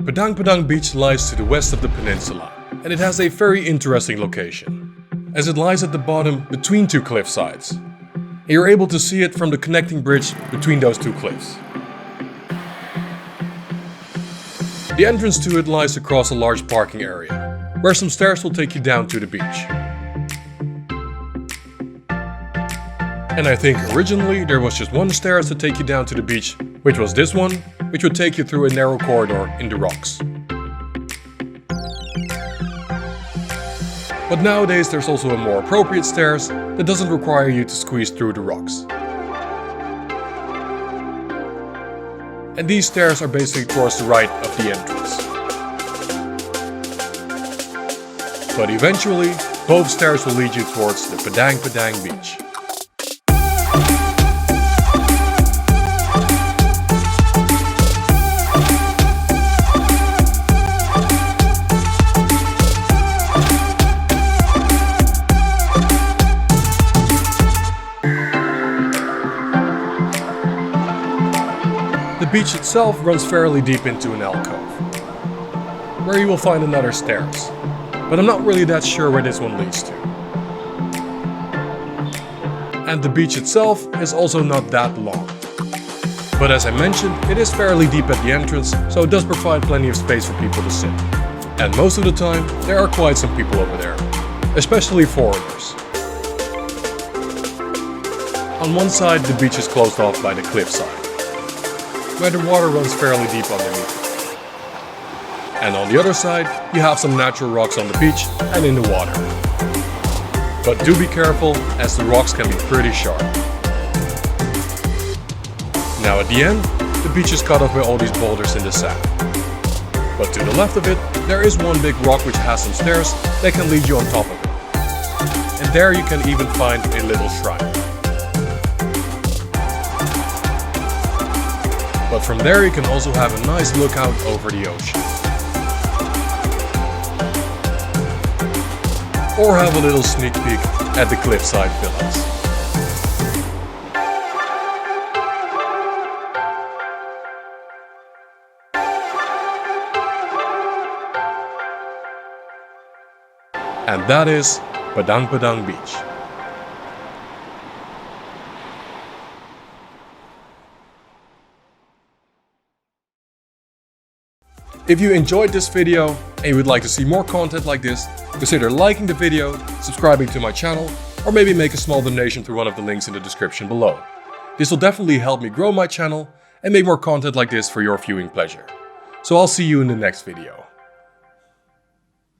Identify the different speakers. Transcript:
Speaker 1: Padang Padang beach lies to the west of the peninsula, and it has a very interesting location, as it lies at the bottom between two cliff sides. And you're able to see it from the connecting bridge between those two cliffs. The entrance to it lies across a large parking area, where some stairs will take you down to the beach. And I think originally there was just one stairs to take you down to the beach, which was this one, which would take you through a narrow corridor in the rocks. But nowadays there's also a more appropriate stairs that doesn't require you to squeeze through the rocks. And these stairs are basically towards the right of the entrance. But eventually, both stairs will lead you towards the Padang Padang beach. The beach itself runs fairly deep into an alcove, where you will find another stairs, but I'm not really that sure where this one leads to. And the beach itself is also not that long. But as I mentioned, it is fairly deep at the entrance, so it does provide plenty of space for people to sit. And most of the time, there are quite some people over there, especially foreigners. On one side, the beach is closed off by the cliffside, where the water runs fairly deep underneath it. And on the other side, you have some natural rocks on the beach and in the water. But do be careful, as the rocks can be pretty sharp. Now at the end, the beach is cut off by all these boulders in the sand. But to the left of it, there is one big rock which has some stairs that can lead you on top of it. And there you can even find a little shrine. But from there you can also have a nice lookout over the ocean. Or have a little sneak peek at the cliffside villas. And that is Padang Padang Beach. If you enjoyed this video and you would like to see more content like this, consider liking the video, subscribing to my channel, or maybe make a small donation through one of the links in the description below. This will definitely help me grow my channel and make more content like this for your viewing pleasure. So I'll see you in the next video.